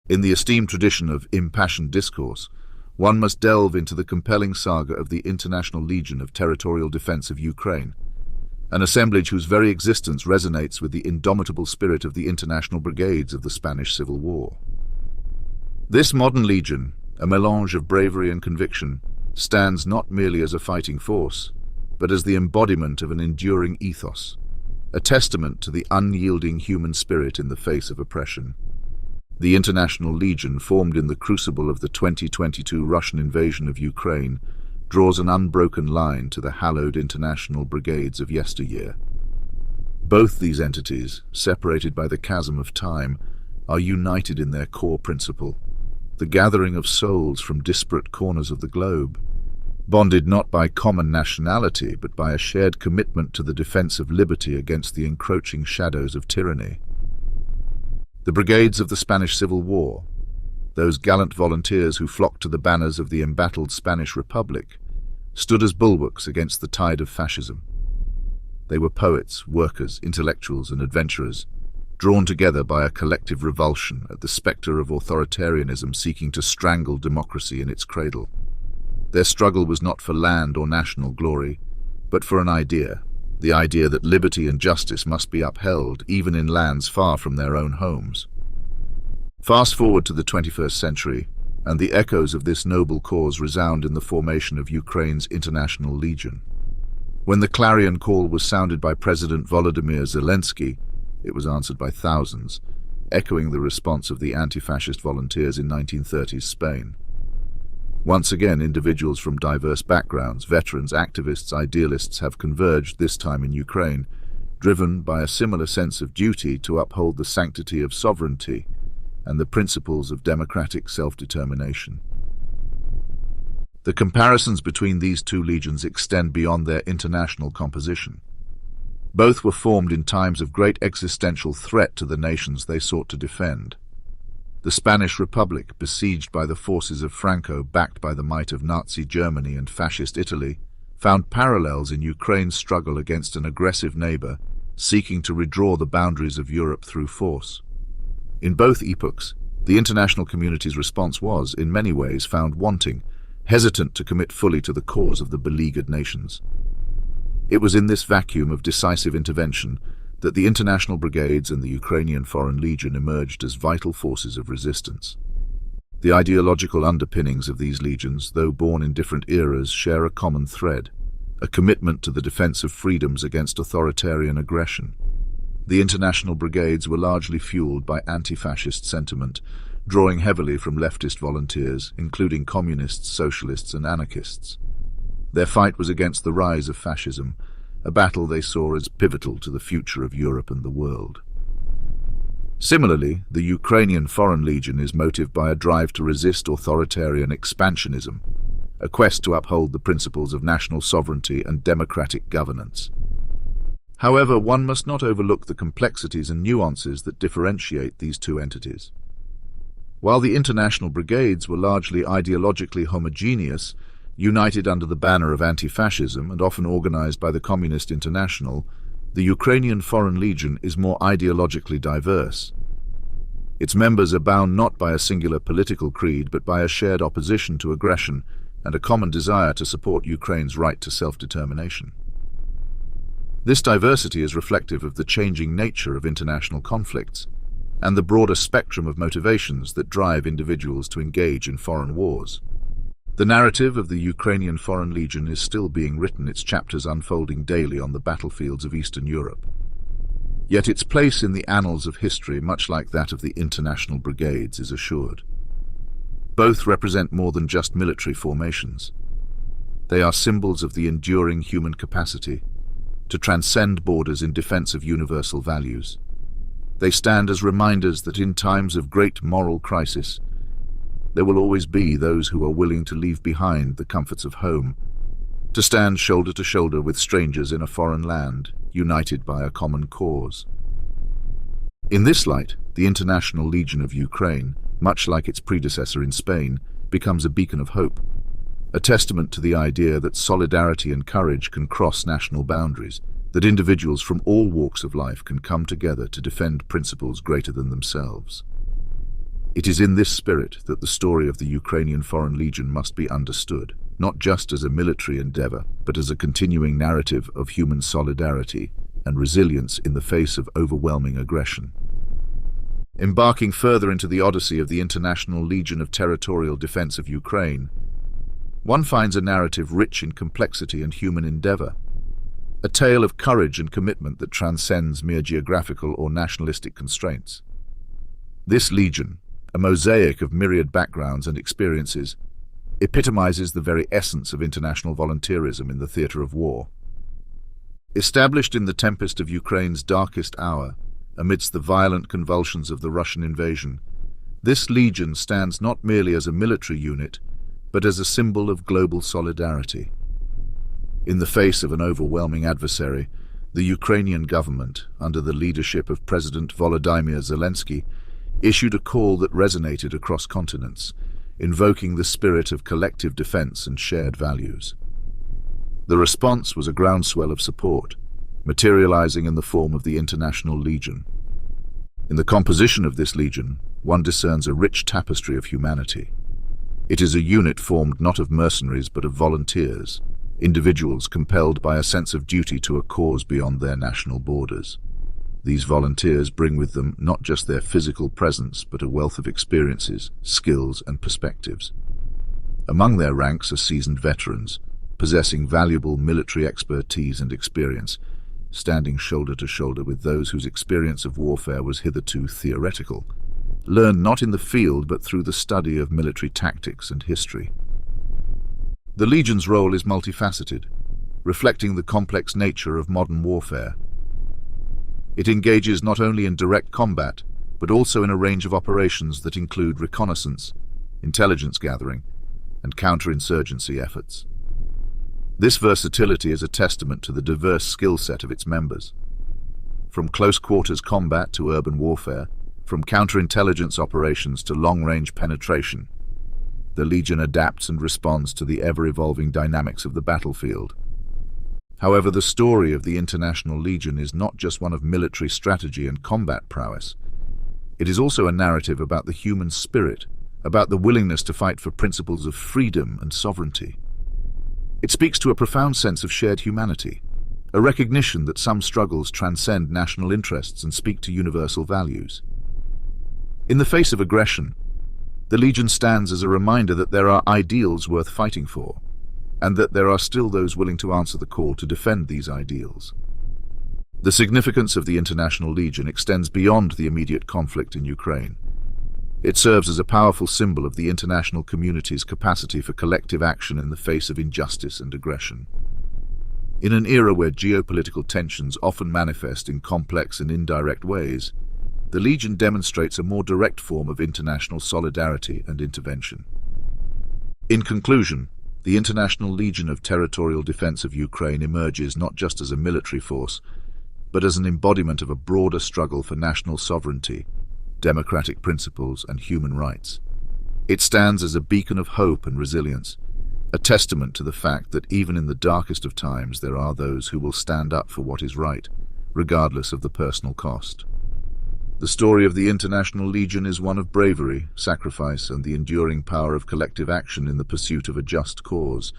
In the esteemed tradition of impassioned discourse, one must delve into the compelling saga of the International Legion of Territorial Defense of Ukraine, an assemblage whose very existence resonates with the indomitable spirit of the international brigades of the Spanish Civil War. This modern legion, a melange of bravery and conviction, stands not merely as a fighting force, but as the embodiment of an enduring ethos, a testament to the unyielding human spirit in the face of oppression. The International Legion, formed in the crucible of the 2022 Russian invasion of Ukraine, draws an unbroken line to the hallowed international brigades of yesteryear. Both these entities, separated by the chasm of time, are united in their core principle, the gathering of souls from disparate corners of the globe, bonded not by common nationality but by a shared commitment to the defense of liberty against the encroaching shadows of tyranny. The brigades of the Spanish Civil War, those gallant volunteers who flocked to the banners of the embattled Spanish Republic, stood as bulwarks against the tide of fascism. They were poets, workers, intellectuals, and adventurers, drawn together by a collective revulsion at the spectre of authoritarianism seeking to strangle democracy in its cradle. Their struggle was not for land or national glory, but for an idea, the idea that liberty and justice must be upheld even in lands far from their own homes. Fast forward to the 21st century, and the echoes of this noble cause resound in the formation of Ukraine's International Legion. When the clarion call was sounded by President Volodymyr Zelensky, it was answered by thousands, echoing the response of the anti-fascist volunteers in 1930s Spain. Once again, individuals from diverse backgrounds, veterans, activists, idealists have converged, this time in Ukraine, driven by a similar sense of duty to uphold the sanctity of sovereignty and the principles of democratic self-determination. The comparisons between these two legions extend beyond their international composition. Both were formed in times of great existential threat to the nations they sought to defend. The Spanish Republic, besieged by the forces of Franco, backed by the might of Nazi Germany and Fascist Italy, found parallels in Ukraine's struggle against an aggressive neighbor seeking to redraw the boundaries of Europe through force. In both epochs, the international community's response was, in many ways, found wanting, hesitant to commit fully to the cause of the beleaguered nations. It was in this vacuum of decisive intervention that the international brigades and the Ukrainian Foreign Legion emerged as vital forces of resistance. The ideological underpinnings of these legions, though born in different eras, share a common thread, a commitment to the defense of freedoms against authoritarian aggression. The international brigades were largely fueled by anti-fascist sentiment, drawing heavily from leftist volunteers, including communists, socialists, and anarchists. Their fight was against the rise of fascism, a battle they saw as pivotal to the future of Europe and the world. Similarly, the Ukrainian Foreign Legion is motivated by a drive to resist authoritarian expansionism, a quest to uphold the principles of national sovereignty and democratic governance. However, one must not overlook the complexities and nuances that differentiate these two entities. While the international brigades were largely ideologically homogeneous, united under the banner of anti-fascism and often organized by the Communist International, the Ukrainian Foreign Legion is more ideologically diverse. Its members are bound not by a singular political creed but by a shared opposition to aggression and a common desire to support Ukraine's right to self-determination. This diversity is reflective of the changing nature of international conflicts and the broader spectrum of motivations that drive individuals to engage in foreign wars. The narrative of the Ukrainian Foreign Legion is still being written, its chapters unfolding daily on the battlefields of Eastern Europe. Yet its place in the annals of history, much like that of the international brigades, is assured. Both represent more than just military formations. They are symbols of the enduring human capacity to transcend borders in defense of universal values. They stand as reminders that in times of great moral crisis, there will always be those who are willing to leave behind the comforts of home, to stand shoulder to shoulder with strangers in a foreign land, united by a common cause. In this light, the International Legion of Ukraine, much like its predecessor in Spain, becomes a beacon of hope, a testament to the idea that solidarity and courage can cross national boundaries, that individuals from all walks of life can come together to defend principles greater than themselves. It is in this spirit that the story of the Ukrainian Foreign Legion must be understood, not just as a military endeavor, but as a continuing narrative of human solidarity and resilience in the face of overwhelming aggression. Embarking further into the odyssey of the International Legion of Territorial Defense of Ukraine, one finds a narrative rich in complexity and human endeavor, a tale of courage and commitment that transcends mere geographical or nationalistic constraints. This legion, a mosaic of myriad backgrounds and experiences, epitomizes the very essence of international volunteerism in the theater of war. Established in the tempest of Ukraine's darkest hour, amidst the violent convulsions of the Russian invasion, this legion stands not merely as a military unit, but as a symbol of global solidarity. In the face of an overwhelming adversary, the Ukrainian government, under the leadership of President Volodymyr Zelensky, issued a call that resonated across continents, invoking the spirit of collective defense and shared values. The response was a groundswell of support, materializing in the form of the International Legion. In the composition of this legion, one discerns a rich tapestry of humanity. It is a unit formed not of mercenaries but of volunteers, individuals compelled by a sense of duty to a cause beyond their national borders. These volunteers bring with them not just their physical presence but a wealth of experiences, skills, and perspectives. Among their ranks are seasoned veterans, possessing valuable military expertise and experience, standing shoulder to shoulder with those whose experience of warfare was hitherto theoretical, learned not in the field but through the study of military tactics and history. The Legion's role is multifaceted, reflecting the complex nature of modern warfare. It engages not only in direct combat, but also in a range of operations that include reconnaissance, intelligence gathering, and counterinsurgency efforts. This versatility is a testament to the diverse skill set of its members. From close-quarters combat to urban warfare, from counterintelligence operations to long-range penetration, the Legion adapts and responds to the ever-evolving dynamics of the battlefield. However, the story of the International Legion is not just one of military strategy and combat prowess. It is also a narrative about the human spirit, about the willingness to fight for principles of freedom and sovereignty. It speaks to a profound sense of shared humanity, a recognition that some struggles transcend national interests and speak to universal values. In the face of aggression, the Legion stands as a reminder that there are ideals worth fighting for, and that there are still those willing to answer the call to defend these ideals. The significance of the International Legion extends beyond the immediate conflict in Ukraine. It serves as a powerful symbol of the international community's capacity for collective action in the face of injustice and aggression. In an era where geopolitical tensions often manifest in complex and indirect ways, the Legion demonstrates a more direct form of international solidarity and intervention. In conclusion, the International Legion of Territorial Defense of Ukraine emerges not just as a military force, but as an embodiment of a broader struggle for national sovereignty, democratic principles, and human rights. It stands as a beacon of hope and resilience, a testament to the fact that even in the darkest of times there are those who will stand up for what is right, regardless of the personal cost. The story of the International Legion is one of bravery, sacrifice, and the enduring power of collective action in the pursuit of a just cause,